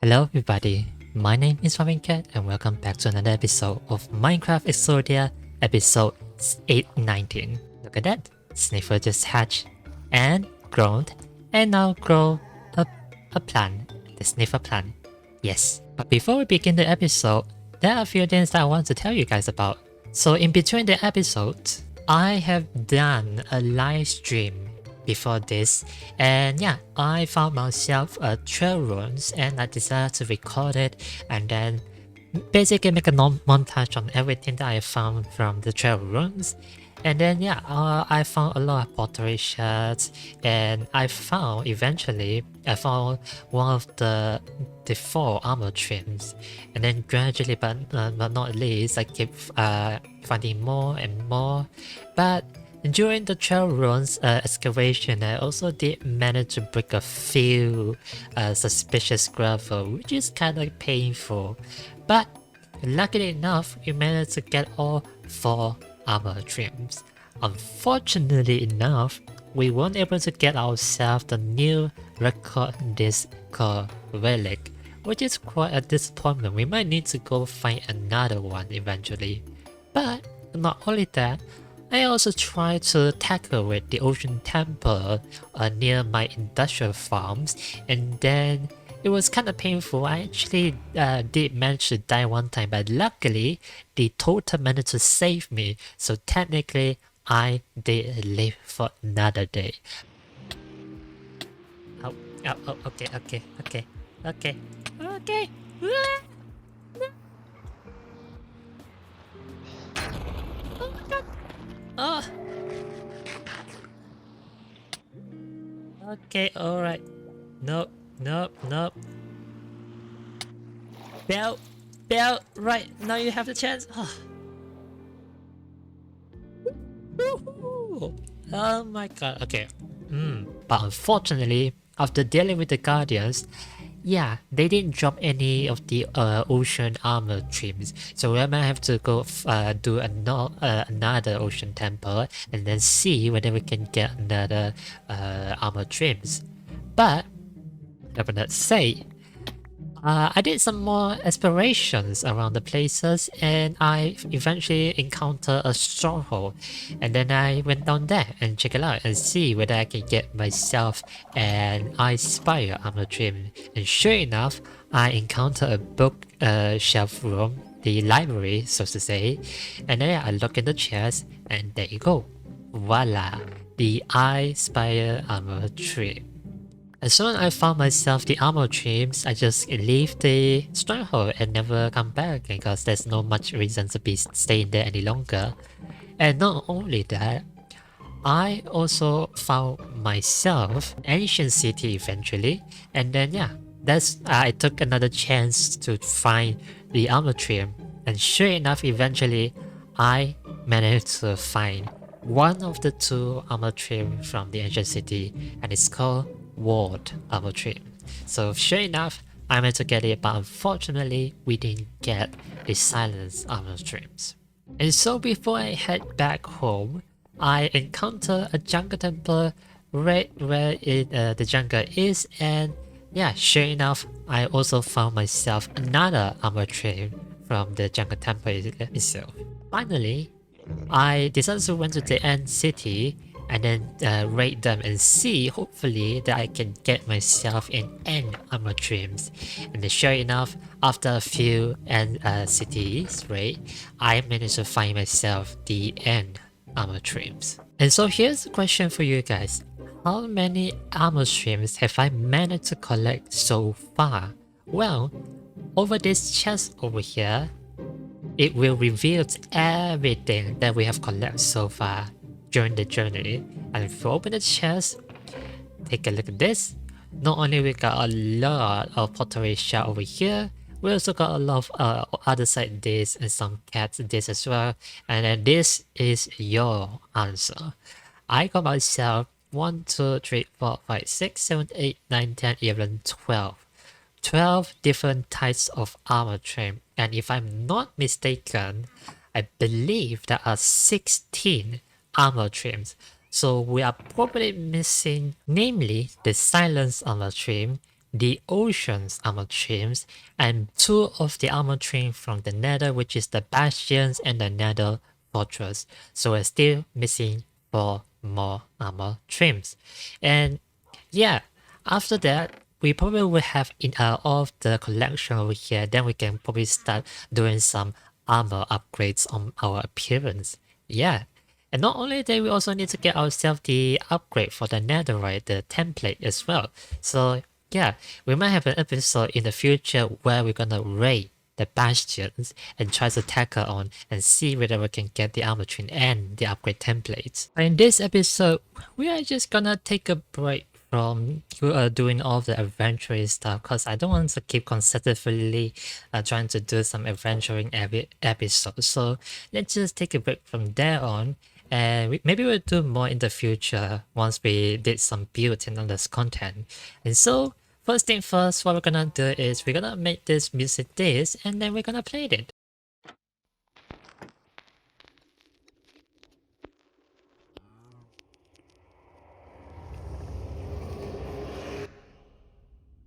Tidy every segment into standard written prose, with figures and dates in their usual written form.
Hello everybody, my name is WhiteWingCat and welcome back to another episode of Minecraft EXODIA episode 819. Look at that, Sniffer just hatched and grown and now grow a plant, the Sniffer plant. Yes, but before we begin the episode, there are a few things that I want to tell you guys about. So in between the episodes, I have done a live stream before this, and yeah, I found myself a trail runs and I decided to record it and then basically make a montage on everything that I found from the trail runs. And then yeah, I found a lot of pottery shards, and I found one of the 4 armor trims, and then gradually but not least I keep finding more and more. But during the trail runs excavation, I also did manage to break a few suspicious gravel, which is kind of painful. But luckily enough, we managed to get all 4 armor trims. Unfortunately enough, we weren't able to get ourselves the new record disc called Relic, which is quite a disappointment. We might need to go find another one eventually. But not only that, I also tried to tackle with the ocean temple near my industrial farms, and then it was kind of painful. I actually did manage to die one time, but luckily the totem managed to save me, so technically I did live for another day. Oh, okay. Oh my god. Oh. Okay, alright. Nope. Bell, right, now you have the chance. Oh my god, okay. But unfortunately, after dealing with the Guardians, yeah, they didn't drop any of the ocean armor trims, so we might have to go do another ocean temple and then see whether we can get another armor trims. But that say, I did some more explorations around the places, and I eventually encountered a stronghold, and then I went down there and check it out and see whether I can get myself an Ice Spire armor trim. And sure enough, I encountered a book shelf room, the library so to say, and then I look in the chest and there you go, voila, the Ice Spire armor trim. As soon as I found myself the armor trims, I just leave the stronghold and never come back because there's no much reason to be staying there any longer. And not only that, I also found myself an ancient city eventually, and then yeah, I took another chance to find the armor trim, and sure enough, eventually I managed to find one of the 2 armor trim from the ancient city, and it's called Ward armor trim. So sure enough, I managed to get it, but unfortunately we didn't get the silence armor trims. And so before I head back home, I encounter a jungle temple right where the jungle is, and yeah, sure enough, I also found myself another armor trim from the jungle temple itself. Finally, I decided to went to the end city and then raid them and see, hopefully, that I can get myself an end armor trims. And then sure enough, after a few end cities raid, I managed to find myself the end armor trims. And so here's the question for you guys. How many armor trims have I managed to collect so far? Well, over this chest over here, it will reveal everything that we have collected so far during the journey. And if we open the chest, take a look at this. Not only we got a lot of pottery shard over here, we also got a lot of other side discs and some cat discs as well. And then this is your answer. I got myself 1, 2, 3, 4, 5, 6, 7, 8, 9, 10, 11, 12. 12 different types of armor trim, and if I'm not mistaken, I believe there are 16 armor trims. So we are probably missing, namely the silence armor trim, the Ocean's armor trims, and 2 of the armor trim from the Nether, which is the Bastions and the Nether Fortress. So we're still missing 4 more armor trims. And yeah, after that, we probably will have all of the collection over here. Then we can probably start doing some armor upgrades on our appearance. Yeah. And not only that, we also need to get ourselves the upgrade for the netherite, the template as well. So yeah, we might have an episode in the future where we're gonna raid the bastions and try to tackle on and see whether we can get the armor trim and the upgrade templates. In this episode, we are just gonna take a break from doing all the adventuring stuff because I don't want to keep consecutively trying to do some adventuring every episode. So let's just take a break from there on, and maybe we'll do more in the future once we did some building on this content. And so first thing first, what we're gonna do is we're gonna make this music disc and then we're gonna play it.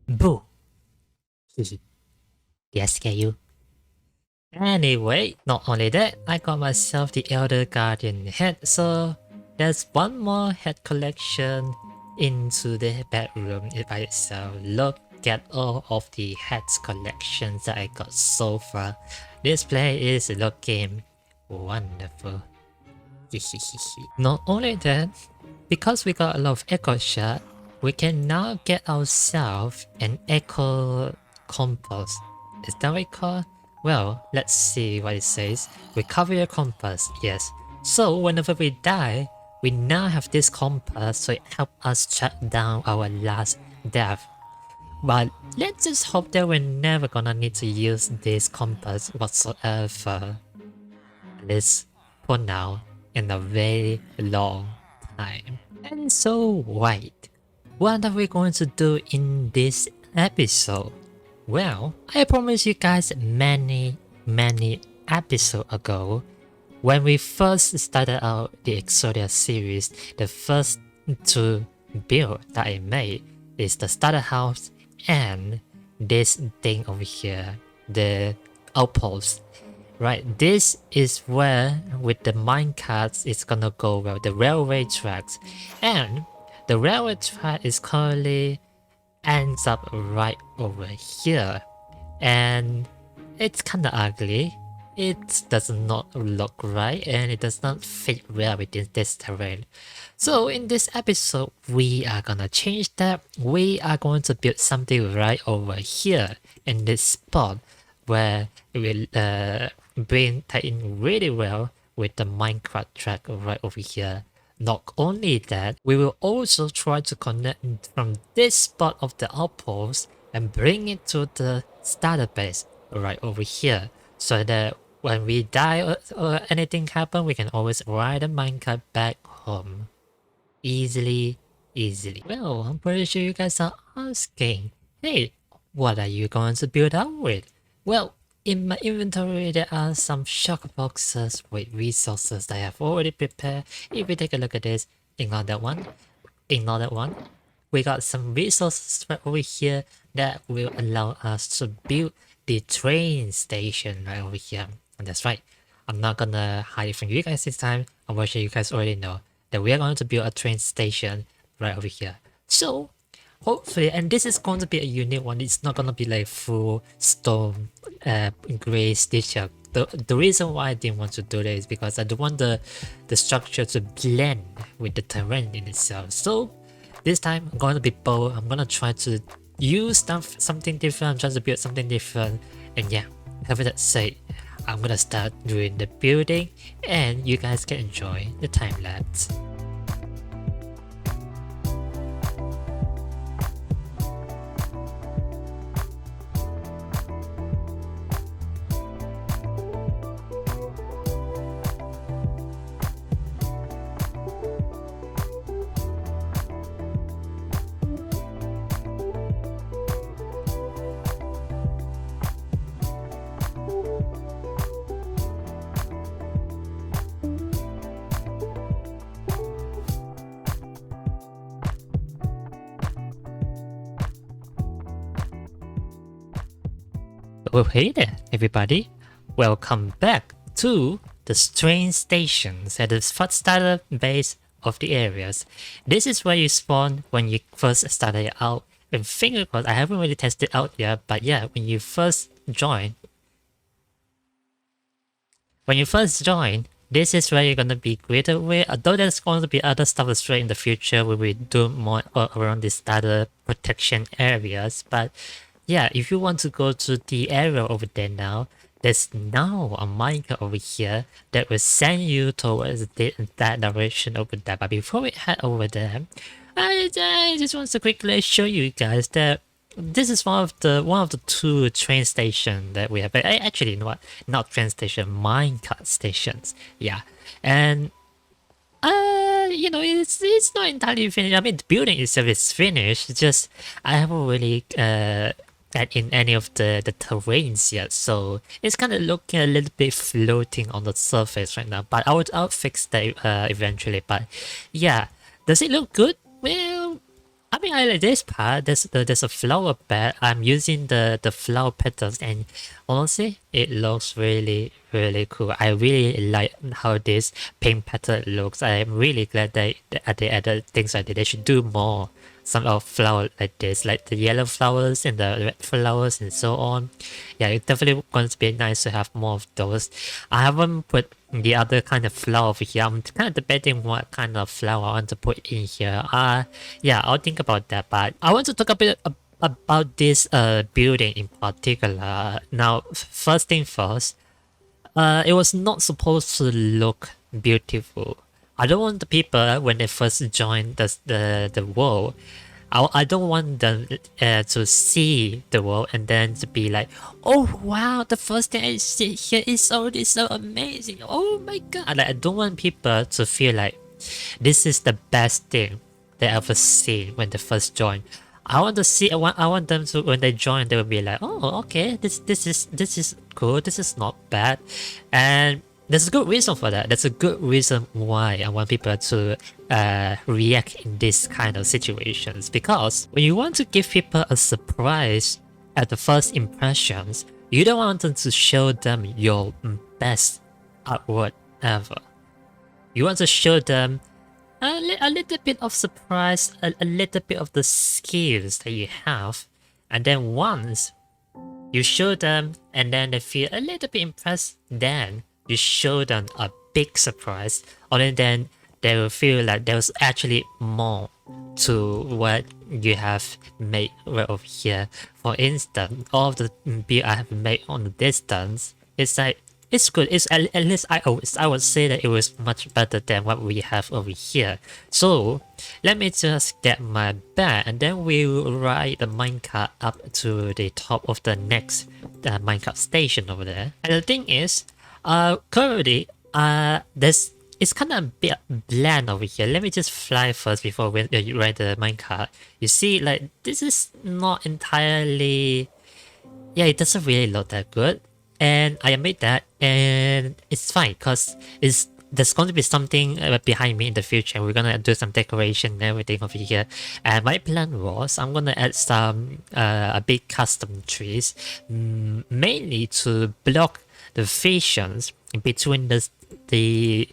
Boo! Did I scare you? Anyway, not only that, I got myself the Elder Guardian head, so there's one more head collection into the bedroom by itself. Look at all of the heads collections that I got so far. This play is looking wonderful. Not only that, because we got a lot of echo shot, we can now get ourselves an echo compass. Is that what it called? Well, let's see what it says. Recover your compass, yes. So whenever we die, we now have this compass, so it helps us track down our last death. But let's just hope that we're never gonna need to use this compass whatsoever. At least for now, in a very long time. And so, wait, what are we going to do in this episode? Well, I promised you guys many episodes ago, when we first started out the EXODIA series, the first 2 build that I made is the starter house and this thing over here, the outpost. Right, this is where with the minecarts it's gonna go well, the railway tracks, and the railway track is currently ends up right over here, and it's kinda ugly. It does not look right and it does not fit well within this terrain. So in this episode, we are gonna change that. We are going to build something right over here in this spot where it will tie in really well with the Minecraft track right over here. Not only that, we will also try to connect from this spot of the outpost and bring it to the starter base right over here, so that when we die or anything happen, we can always ride the minecart back home. Easily. Well, I'm pretty sure you guys are asking, hey, what are you going to build up with? Well, in my inventory, there are some shock boxes with resources that I have already prepared. If you take a look at this, ignore that one. We got some resources right over here that will allow us to build the train station right over here. And that's right, I'm not gonna hide it from you guys this time. I'm pretty sure you guys already know that we are going to build a train station right over here. So hopefully, and this is going to be a unique one, it's not gonna be like full stone gray stitcher. The reason why I didn't want to do that is because I don't want the structure to blend with the terrain in itself. So this time I'm going to be bold. I'm gonna try to use something different. I'm trying to build something different, and yeah, having that said, I'm gonna start doing the building and you guys can enjoy the time lapse. Well, hey there, everybody. Welcome back to the train stations at the first starter base of the areas. This is where you spawn when you first started out. And finger crossed, I haven't really tested out yet, but yeah, when you first join, this is where you're gonna be greeted with. Although there's going to be other stuff as well in the future where we do more around the starter protection areas, but yeah, if you want to go to the area over there now, there's now a minecart over here that will send you towards that direction over there. But before we head over there, I just want to quickly show you guys that this is one of the two train stations that we have. Actually, you know what? Not train station, minecart stations. Yeah, and you know, it's not entirely finished. I mean, the building itself is finished. It's just I haven't really add in any of the terrains yet, so it's kind of looking a little bit floating on the surface right now. But I'll fix that eventually. But yeah, does it look good? Well, I mean, I like this part. There's a flower bed. I'm using the flower petals, and honestly, it looks really cool. I really like how this pink petal looks. I'm really glad they added things like that. They should do more some of flower like this, like the yellow flowers and the red flowers and so on. Yeah, it's definitely going to be nice to have more of those. I haven't put the other kind of flower over here. I'm kind of debating what kind of flower I want to put in here. Yeah, I'll think about that. But I want to talk a bit about this building in particular. Now, first thing first, it was not supposed to look beautiful. I don't want the people when they first join the world. I don't want them to see the world and then to be like, oh wow, the first thing I see here is already so amazing. Oh my god! Like, I don't want people to feel like this is the best thing they ever seen when they first join. I want to see. I want them to, when they join, they will be like, oh okay, this is cool. This is not bad, and there's a good reason for that. That's a good reason why I want people to react in this kind of situations. Because when you want to give people a surprise at the first impressions, you don't want them to show them your best artwork ever. You want to show them a little bit of surprise, a little bit of the skills that you have, and then once you show them and then they feel a little bit impressed, then you show them a big surprise, only then they will feel like there was actually more to what you have made right over here. For instance, all of the build I have made on the distance, it's like, it's good. It's at least I would say that it was much better than what we have over here. So let me just get my bed and then we'll ride the minecart up to the top of the next minecart station over there. And the thing is, currently, it's kind of a bit bland over here. Let me just fly first before you ride the minecart. You see, like, this is not entirely, yeah, it doesn't really look that good. And I admit that, and it's fine because there's going to be something behind me in the future. We're gonna do some decoration and everything over here. And my plan was I'm gonna add some a big custom trees, mainly to block the visions between the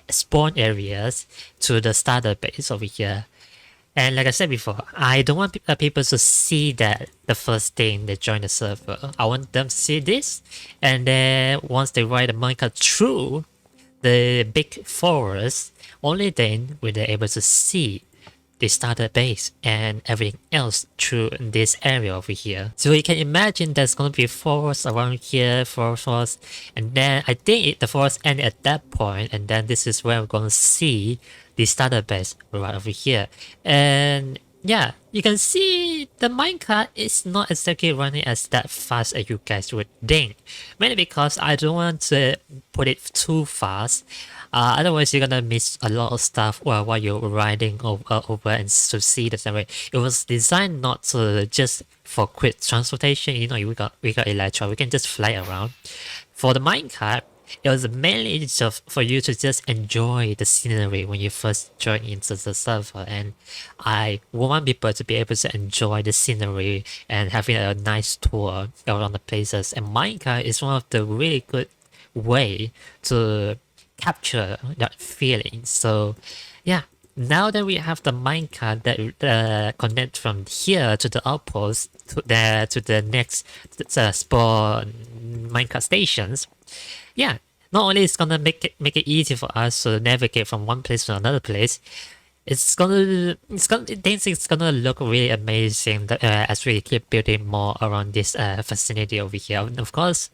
spawn areas to the starter base over here. And like I said before, I don't want people to see that the first thing they join the server. I want them to see this, and then once they ride the minecart through the big forest, only then will they able to see the starter base and everything else through this area over here. So you can imagine there's going to be forest around here, forest, and then I think the forest ends at that point, and then this is where we're going to see the starter base right over here. And yeah, you can see the minecart is not exactly running as that fast as you guys would think. Mainly because I don't want to put it too fast. Otherwise, you're gonna miss a lot of stuff while you're riding over and to see the scenery. It was designed not to just for quick transportation. You know, we got Elytra, we can just fly around. For the minecart, it was mainly just for you to just enjoy the scenery when you first join into the server, and I want people to be able to enjoy the scenery and having a nice tour around the places, and Minecart is one of the really good way to capture that feeling. So yeah, now that we have the minecart that connect from here to the outpost to the next spawn minecart stations, yeah, not only it's gonna make it easy for us to navigate from one place to another place, it's gonna look really amazing as we keep building more around this vicinity over here. And of course,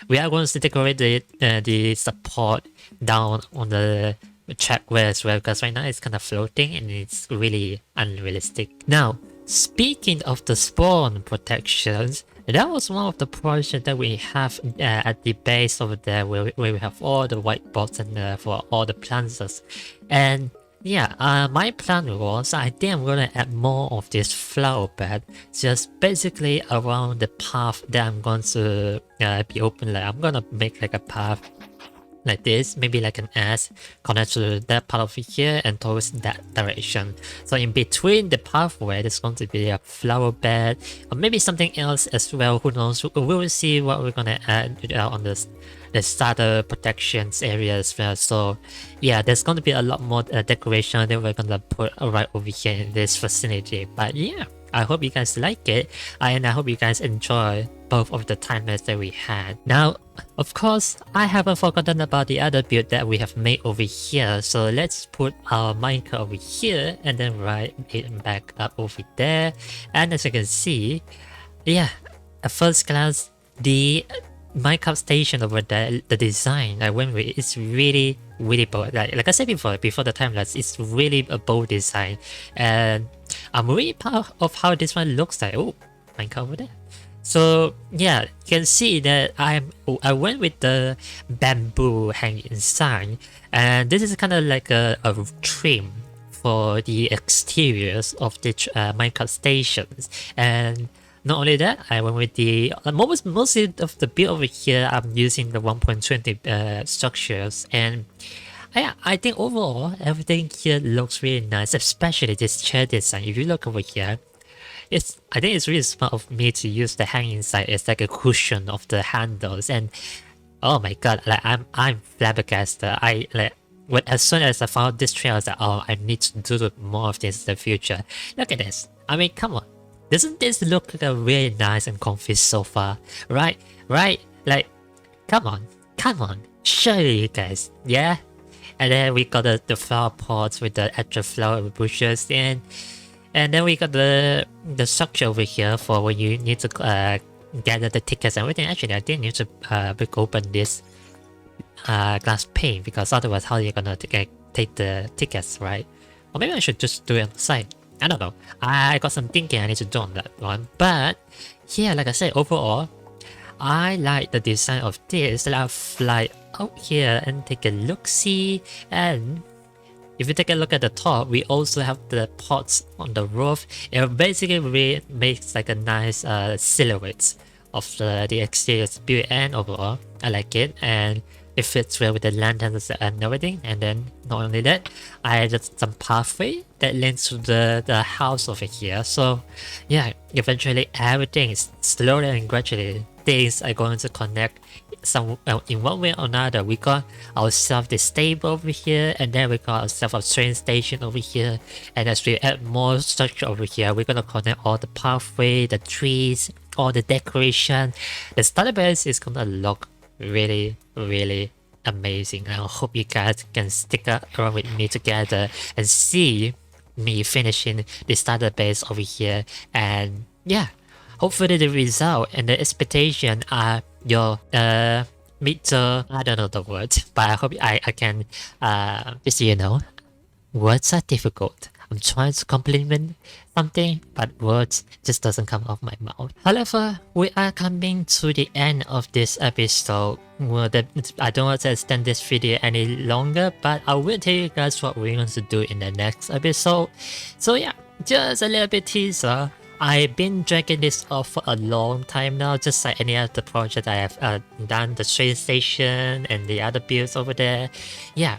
we are going to decorate the support down on the trackway as well, because right now it's kind of floating and it's really unrealistic. Now, speaking of the spawn protections, that was one of the projects that we have at the base over there, where we have all the white box and for all the plants. And yeah, my plan was, I think I'm gonna add more of this flower bed, just basically around the path that I'm going to be open. Like I'm gonna make like a path like this, maybe like an S connect to that part over here and towards that direction. So in between the pathway, there's going to be a flower bed, or maybe something else as well. Who knows? We will see what we're gonna add on this the starter protections area as well. So yeah, there's going to be a lot more decoration that we're gonna put right over here in this vicinity. But yeah, I hope you guys like it, and I hope you guys enjoy both of the timelines that we had. Now, of course, I haven't forgotten about the other build that we have made over here. So let's put our minecart over here and then right it back up over there. And as you can see, yeah, at first glance, the minecart station over there, the design I went with, it's really bold. Like I said before the timelapse, it's really a bold design, and I'm really proud of how this one looks like. Oh, minecart over there. So yeah, you can see that I went with the bamboo hanging sign, and this is kind of like a trim for the exteriors of the minecart stations. And not only that, I went with the mostly of the build over here. I'm using the 1.20 structures, and yeah, I think overall everything here looks really nice, especially this chair design. If you look over here, I think it's really smart of me to use the hanging side as like a cushion of the handles. And oh my god, like I'm flabbergasted. As soon as I found this tree, I was like, oh, I need to do more of this in the future. Look at this. I mean, come on. Doesn't this look like a really nice and comfy sofa? Right? Like, come on. Surely you guys, yeah? And then we got the flower pots with the actual flower bushes in. And then we got the structure over here for when you need to gather the tickets and everything. Actually, I didn't need to break open this glass pane, because otherwise how are you gonna take the tickets, right? Or maybe I should just do it on the side. I don't know. I got some thinking I need to do on that one. But yeah, like I said, overall, I like the design of this. I'll fly out here and take a look-see. And if you take a look at the top, we also have the pots on the roof. It basically really makes like a nice silhouette of the exterior build, and overall, I like it. And it fits well with the lanterns and everything. And then not only that, I added some pathway that links to the house over here. So yeah, eventually everything is slowly and gradually, things are going to connect some in one way or another. We got ourselves the stable over here, and then we got ourselves a train station over here. And as we add more structure over here, we're gonna connect all the pathway, the trees, all the decoration. The starter base is gonna look really amazing. I hope you guys can stick around with me together and see me finishing the starter base over here. And yeah, hopefully the result and the expectation are your I don't know the word, but I hope I can just, you know, words are difficult. I'm trying to compliment something, but words just doesn't come off my mouth. However, we are coming to the end of this episode. Well, I don't want to extend this video any longer, but I will tell you guys what we're going to do in the next episode. So yeah, just a little bit teaser. I've been dragging this off for a long time now, just like any other project I have done, the train station and the other builds over there. Yeah,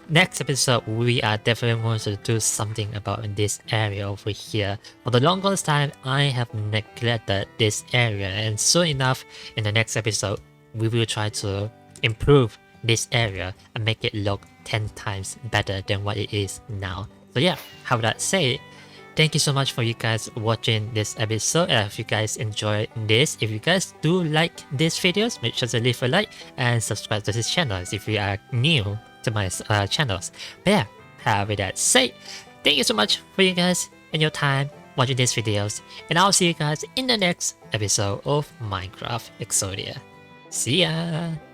next episode we are definitely going to do something about this area over here. For the longest time, I have neglected this area, and soon enough, in the next episode, we will try to improve this area and make it look 10 times better than what it is now. So yeah, how would that say? Thank you so much for you guys watching this episode. If you guys enjoyed this, if you guys do like these videos, make sure to leave a like and subscribe to this channel if you are new to my channels. But yeah, how with that say, thank you so much for you guys and your time watching these videos, and I'll see you guys in the next episode of Minecraft Exodia. See ya!